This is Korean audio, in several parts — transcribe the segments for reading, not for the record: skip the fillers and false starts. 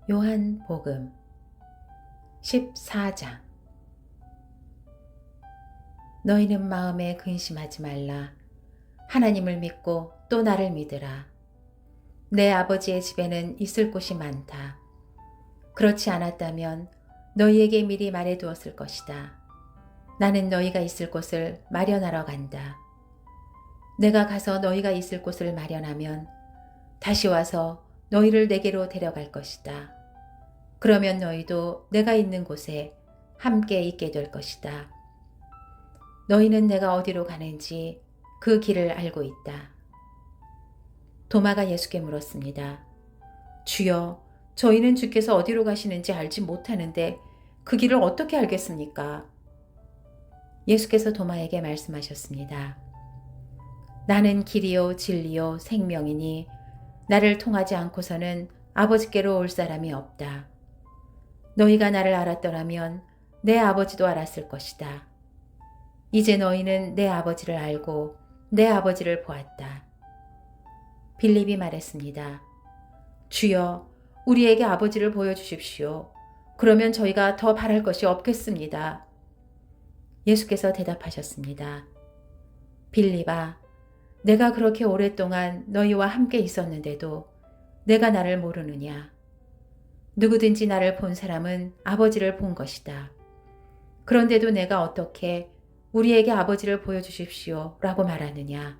요한복음 14장. 너희는 마음에 근심하지 말라. 하나님을 믿고 또 나를 믿으라. 내 아버지의 집에는 있을 곳이 많다. 그렇지 않았다면 너희에게 미리 말해두었을 것이다. 나는 너희가 있을 곳을 마련하러 간다. 내가 가서 너희가 있을 곳을 마련하면 다시 와서 너희를 내게로 데려갈 것이다. 그러면 너희도 내가 있는 곳에 함께 있게 될 것이다. 너희는 내가 어디로 가는지 그 길을 알고 있다. 도마가 예수께 물었습니다. 주여, 저희는 주께서 어디로 가시는지 알지 못하는데 그 길을 어떻게 알겠습니까? 예수께서 도마에게 말씀하셨습니다. 나는 길이요 진리요 생명이니 나를 통하지 않고서는 아버지께로 올 사람이 없다. 너희가 나를 알았더라면 내 아버지도 알았을 것이다. 이제 너희는 내 아버지를 알고 내 아버지를 보았다. 빌립이 말했습니다. 주여, 우리에게 아버지를 보여주십시오. 그러면 저희가 더 바랄 것이 없겠습니다. 예수께서 대답하셨습니다. 빌립아, 내가 그렇게 오랫동안 너희와 함께 있었는데도 내가 나를 모르느냐? 누구든지 나를 본 사람은 아버지를 본 것이다. 그런데도 내가 어떻게 우리에게 아버지를 보여주십시오 라고 말하느냐?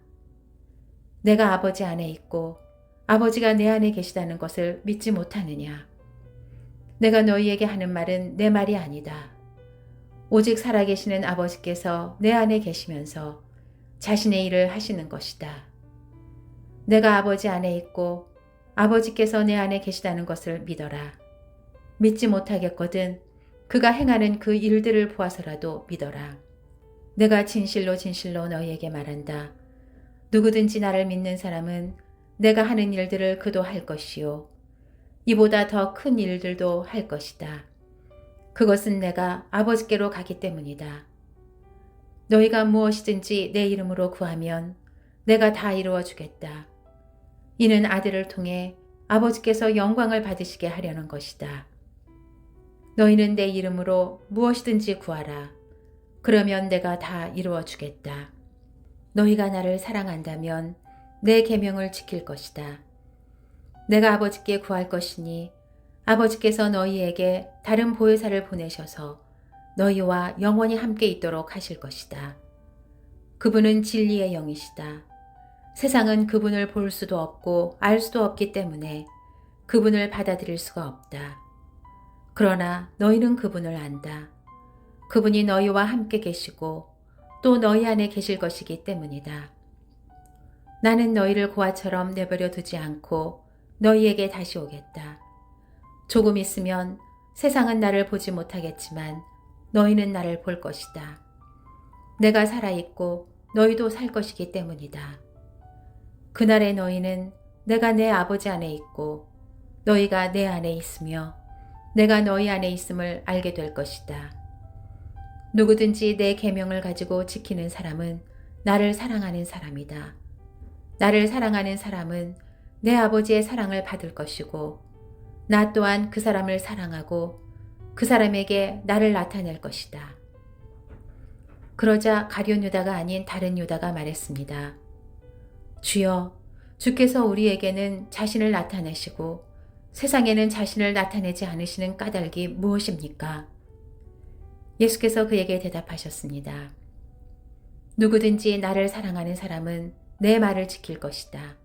내가 아버지 안에 있고 아버지가 내 안에 계시다는 것을 믿지 못하느냐? 내가 너희에게 하는 말은 내 말이 아니다. 오직 살아계시는 아버지께서 내 안에 계시면서 자신의 일을 하시는 것이다. 내가 아버지 안에 있고 아버지께서 내 안에 계시다는 것을 믿어라. 믿지 못하겠거든 그가 행하는 그 일들을 보아서라도 믿어라. 내가 진실로 진실로 너희에게 말한다. 누구든지 나를 믿는 사람은 내가 하는 일들을 그도 할 것이요. 이보다 더 큰 일들도 할 것이다. 그것은 내가 아버지께로 가기 때문이다. 너희가 무엇이든지 내 이름으로 구하면 내가 다 이루어 주겠다. 이는 아들을 통해 아버지께서 영광을 받으시게 하려는 것이다. 너희는 내 이름으로 무엇이든지 구하라. 그러면 내가 다 이루어 주겠다. 너희가 나를 사랑한다면 내 계명을 지킬 것이다. 내가 아버지께 구할 것이니 아버지께서 너희에게 다른 보혜사를 보내셔서 너희와 영원히 함께 있도록 하실 것이다. 그분은 진리의 영이시다. 세상은 그분을 볼 수도 없고 알 수도 없기 때문에 그분을 받아들일 수가 없다. 그러나 너희는 그분을 안다. 그분이 너희와 함께 계시고 또 너희 안에 계실 것이기 때문이다. 나는 너희를 고아처럼 내버려 두지 않고 너희에게 다시 오겠다. 조금 있으면 세상은 나를 보지 못하겠지만 너희는 나를 볼 것이다. 내가 살아있고 너희도 살 것이기 때문이다. 그날의 너희는 내가 내 아버지 안에 있고 너희가 내 안에 있으며 내가 너희 안에 있음을 알게 될 것이다. 누구든지 내 계명을 가지고 지키는 사람은 나를 사랑하는 사람이다. 나를 사랑하는 사람은 내 아버지의 사랑을 받을 것이고 나 또한 그 사람을 사랑하고 그 사람에게 나를 나타낼 것이다. 그러자 가룟 유다가 아닌 다른 유다가 말했습니다. 주여, 주께서 우리에게는 자신을 나타내시고 세상에는 자신을 나타내지 않으시는 까닭이 무엇입니까? 예수께서 그에게 대답하셨습니다. 누구든지 나를 사랑하는 사람은 내 말을 지킬 것이다.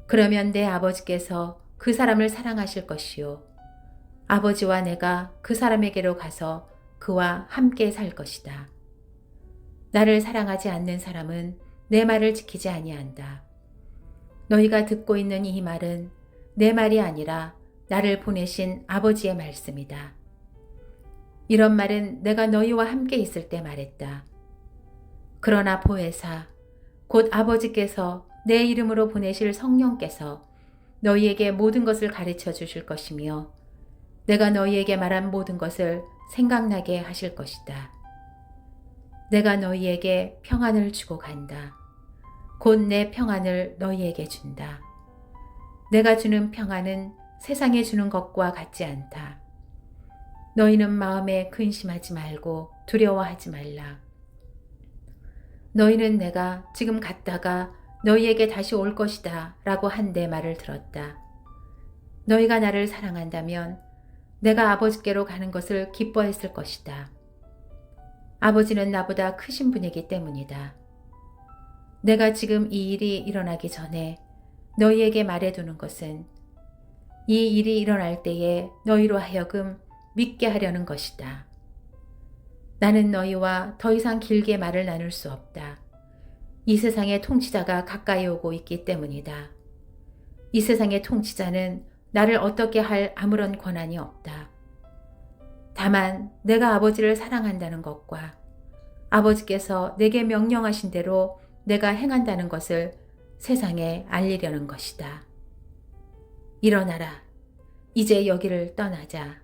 그러면 내 아버지께서 그 사람을 사랑하실 것이요. 아버지와 내가 그 사람에게로 가서 그와 함께 살 것이다. 나를 사랑하지 않는 사람은 내 말을 지키지 아니한다. 너희가 듣고 있는 이 말은 내 말이 아니라 나를 보내신 아버지의 말씀이다. 이런 말은 내가 너희와 함께 있을 때 말했다. 그러나 보혜사, 곧 아버지께서 내 이름으로 보내실 성령께서 너희에게 모든 것을 가르쳐 주실 것이며 내가 너희에게 말한 모든 것을 생각나게 하실 것이다. 내가 너희에게 평안을 주고 간다. 곧 내 평안을 너희에게 준다. 내가 주는 평안은 세상에 주는 것과 같지 않다. 너희는 마음에 근심하지 말고 두려워하지 말라. 너희는 내가 지금 갔다가 너희에게 다시 올 것이다 라고 한 내 말을 들었다. 너희가 나를 사랑한다면 내가 아버지께로 가는 것을 기뻐했을 것이다. 아버지는 나보다 크신 분이기 때문이다. 내가 지금 이 일이 일어나기 전에 너희에게 말해두는 것은 이 일이 일어날 때에 너희로 하여금 믿게 하려는 것이다. 나는 너희와 더 이상 길게 말을 나눌 수 없다. 이 세상의 통치자가 가까이 오고 있기 때문이다. 이 세상의 통치자는 나를 어떻게 할 아무런 권한이 없다. 다만 내가 아버지를 사랑한다는 것과 아버지께서 내게 명령하신 대로 내가 행한다는 것을 세상에 알리려는 것이다. 일어나라. 이제 여기를 떠나자.